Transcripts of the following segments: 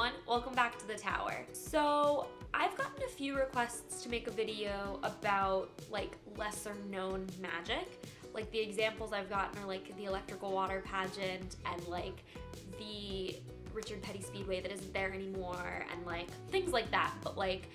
everyone, welcome back to the tower. So I've gotten a few requests to make a video about like lesser known magic. Like the examples I've gotten are like the electrical water pageant and like the Richard Petty Speedway that isn't there anymore and like things like that, but like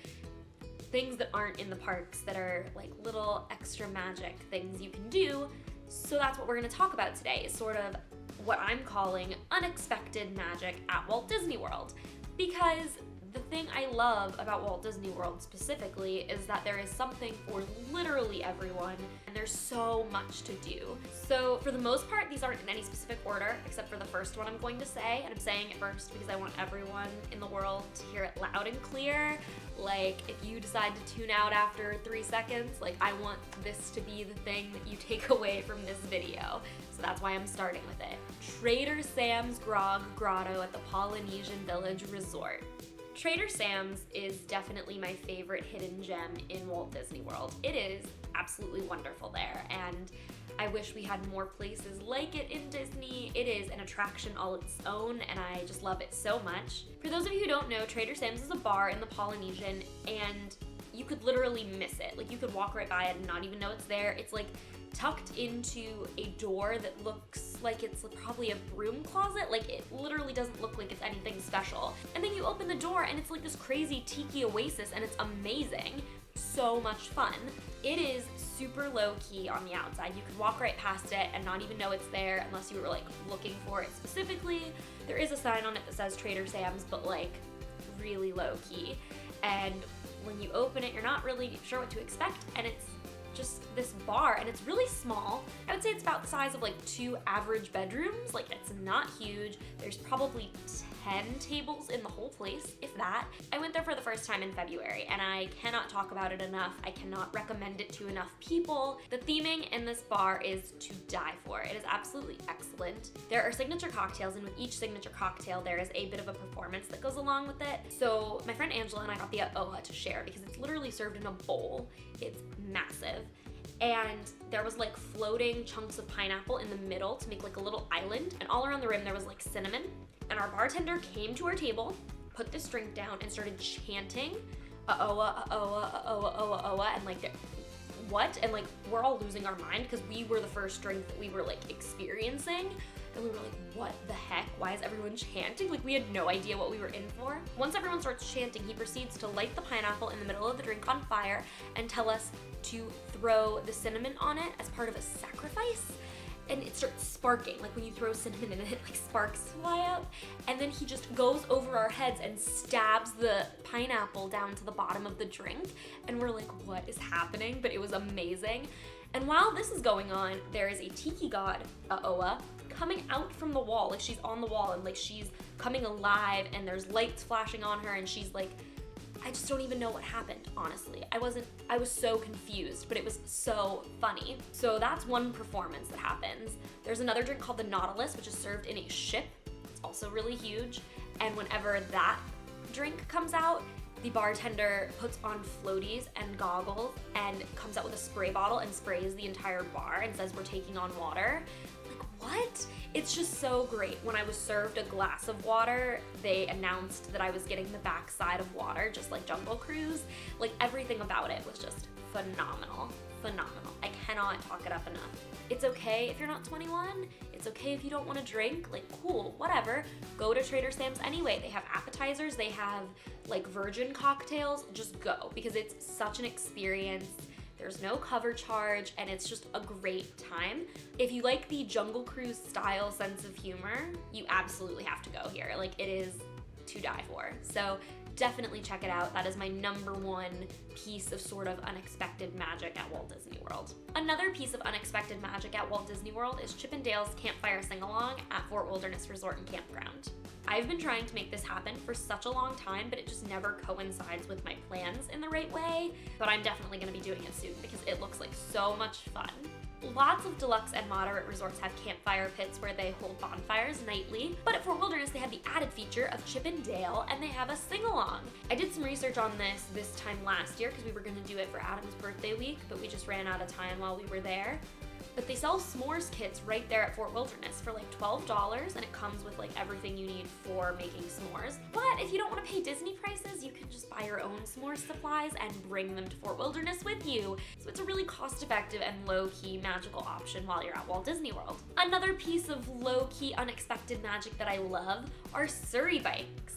things that aren't in the parks that are like little extra magic things you can do. So that's what we're gonna talk about today, is sort of what I'm calling unexpected magic at Walt Disney World. Because the thing I love about Walt Disney World specifically is that there is something for literally everyone, and there's so much to do. So for the most part, these aren't in any specific order, except for the first one I'm going to say, and I'm saying it first because I want everyone in the world to hear it loud and clear. Like, if you decide to tune out after 3 seconds, like, I want this to be the thing that you take away from this video. So that's why I'm starting with it. Trader Sam's Grog Grotto at the Polynesian Village Resort. Trader Sam's is definitely my favorite hidden gem in Walt Disney World. It is absolutely wonderful there, and I wish we had more places like it in Disney. It is an attraction all its own, and I just love it so much. For those of you who don't know, Trader Sam's is a bar in the Polynesian, and you could literally miss it. Like, you could walk right by it and not even know it's there. It's like tucked into a door that looks like it's probably a broom closet. Like, it literally doesn't look like it's anything special. And then you open the door and it's like this crazy tiki oasis, and it's amazing. So much fun. It is super low key on the outside. You could walk right past it and not even know it's there unless you were like looking for it specifically. There is a sign on it that says Trader Sam's, but like really low key. And when you open it, you're not really sure what to expect, and it's just this bar, and it's really small. I would say it's about the size of like 2 average bedrooms. Like, it's not huge. There's probably 10 tables in the whole place, if that. I went there for the first time in February, and I cannot talk about it enough. I cannot recommend it to enough people. The theming in this bar is to die for. It is absolutely excellent. There are signature cocktails, and with each signature cocktail, there is a bit of a performance that goes along with it. So my friend Angela and I got the Upola to share because it's literally served in a bowl. It's massive. And there was like floating chunks of pineapple in the middle to make like a little island, and all around the rim there was like cinnamon. And our bartender came to our table, put this drink down, and started chanting "Upola, Upola, Upola, Upola, Upola," and like, what? And like, we're all losing our mind because we were the first drink that we were like experiencing. And we were like, what the heck? Why is everyone chanting? Like, we had no idea what we were in for. Once everyone starts chanting, he proceeds to light the pineapple in the middle of the drink on fire and tell us to throw the cinnamon on it as part of a sacrifice. And it starts sparking. Like, when you throw cinnamon in it, like sparks fly out. And then he just goes over our heads and stabs the pineapple down to the bottom of the drink. And we're like, what is happening? But it was amazing. And while this is going on, there is a tiki god, Upola, coming out from the wall. Like, she's on the wall and like she's coming alive, and there's lights flashing on her, and she's like, I just don't even know what happened, honestly. I was so confused, but it was so funny. So that's one performance that happens. There's another drink called the Nautilus, which is served in a ship. It's also really huge. And whenever that drink comes out, the bartender puts on floaties and goggles and comes out with a spray bottle and sprays the entire bar and says, we're taking on water. Like, what? It's just so great. When I was served a glass of water, they announced that I was getting the backside of water, just like Jungle Cruise. Like, everything about it was just phenomenal. Phenomenal. I cannot talk it up enough. It's okay if you're not 21. It's okay if you don't want to drink. Like, cool, whatever. Go to Trader Sam's anyway. They have appetizers. They have like virgin cocktails. Just go, because it's such an experience. There's no cover charge, and it's just a great time. If you like the Jungle Cruise style sense of humor, you absolutely have to go here. Like, it is to die for. So definitely check it out. That is my #1 piece of sort of unexpected magic at Walt Disney World. Another piece of unexpected magic at Walt Disney World is Chip 'n Dale's Campfire Sing-Along at Fort Wilderness Resort and Campground. I've been trying to make this happen for such a long time, but it just never coincides with my plans in the right way. But I'm definitely gonna be doing it soon because it looks like so much fun. Lots of deluxe and moderate resorts have campfire pits where they hold bonfires nightly, but at Fort Wilderness they have the added feature of Chip 'n Dale, and they have a sing-along. I did some research on this time last year because we were gonna do it for Adam's birthday week, but we just ran out of time while we were there. But they sell s'mores kits right there at Fort Wilderness for like $12, and it comes with like everything you need for making s'mores. But if you don't pay Disney prices, you can just buy your own s'more supplies and bring them to Fort Wilderness with you. So it's a really cost-effective and low-key magical option while you're at Walt Disney World. Another piece of low-key unexpected magic that I love are Suri Bikes.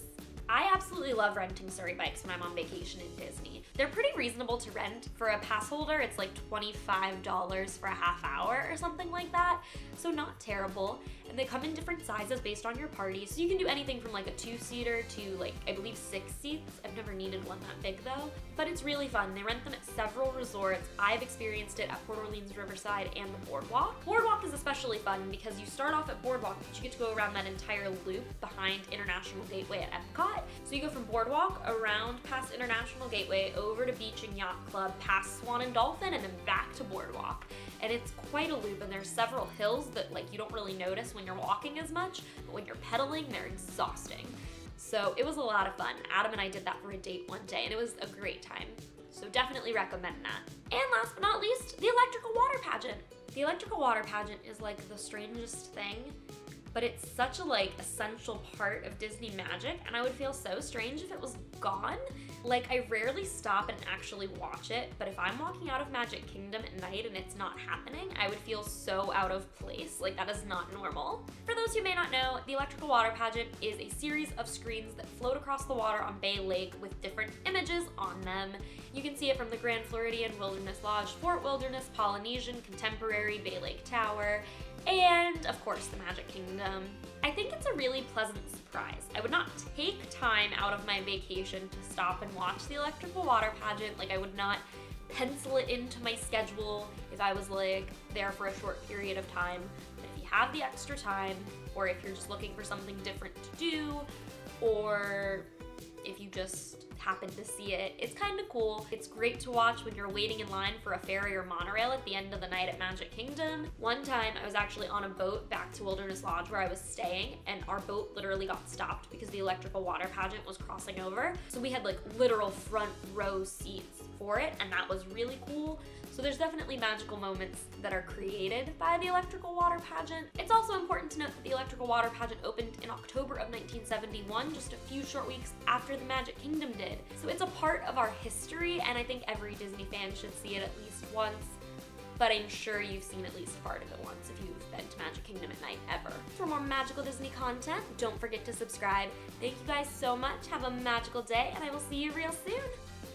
I absolutely love renting Suri Bikes when I'm on vacation in Disney. They're pretty reasonable to rent. For a pass holder, it's like $25 for a half hour or something like that, so not terrible. And they come in different sizes based on your party, so you can do anything from like a 2-seater to like, I believe 6 seats. I've never needed one that big though, but it's really fun. They rent them at several resorts. I've experienced it at Port Orleans Riverside and the Boardwalk. Boardwalk is especially fun because you start off at Boardwalk, but you get to go around that entire loop behind International Gateway at Epcot. So you go from Boardwalk around past International Gateway over to Beach and Yacht Club, past Swan and Dolphin, and then back to Boardwalk. And it's quite a loop, and there's several hills that like you don't really notice when you're walking as much, but when you're pedaling, they're exhausting. So it was a lot of fun. Adam and I did that for a date one day, and it was a great time. So definitely recommend that. And last but not least, the electrical water pageant. The electrical water pageant is like the strangest thing, but it's such a like essential part of Disney magic, and I would feel so strange if it was gone. Like, I rarely stop and actually watch it, but if I'm walking out of Magic Kingdom at night and it's not happening, I would feel so out of place. Like, that is not normal. For those who may not know, the electrical water pageant is a series of screens that float across the water on Bay Lake with different images on them. You can see it from the Grand Floridian, Wilderness Lodge, Fort Wilderness, Polynesian, Contemporary, Bay Lake Tower, and of course the Magic Kingdom. I think it's a really pleasant surprise. I would not take time out of my vacation to stop and watch the electrical water pageant. Like, I would not pencil it into my schedule if I was like there for a short period of time. But if you have the extra time, or if you're just looking for something different to do, or if you just happen to see it, it's kind of cool. It's great to watch when you're waiting in line for a ferry or monorail at the end of the night at Magic Kingdom. One time I was actually on a boat back to Wilderness Lodge where I was staying, and our boat literally got stopped because the electrical water pageant was crossing over. So we had like literal front row seats for it, and that was really cool. So there's definitely magical moments that are created by the electrical water pageant. It's also important to note that the electrical water pageant opened in October of 1971, just a few short weeks after the Magic Kingdom did. So it's a part of our history, and I think every Disney fan should see it at least once. But I'm sure you've seen at least part of it once if you've been to Magic Kingdom at night ever. For more magical Disney content, don't forget to subscribe. Thank you guys so much. Have a magical day, and I will see you real soon.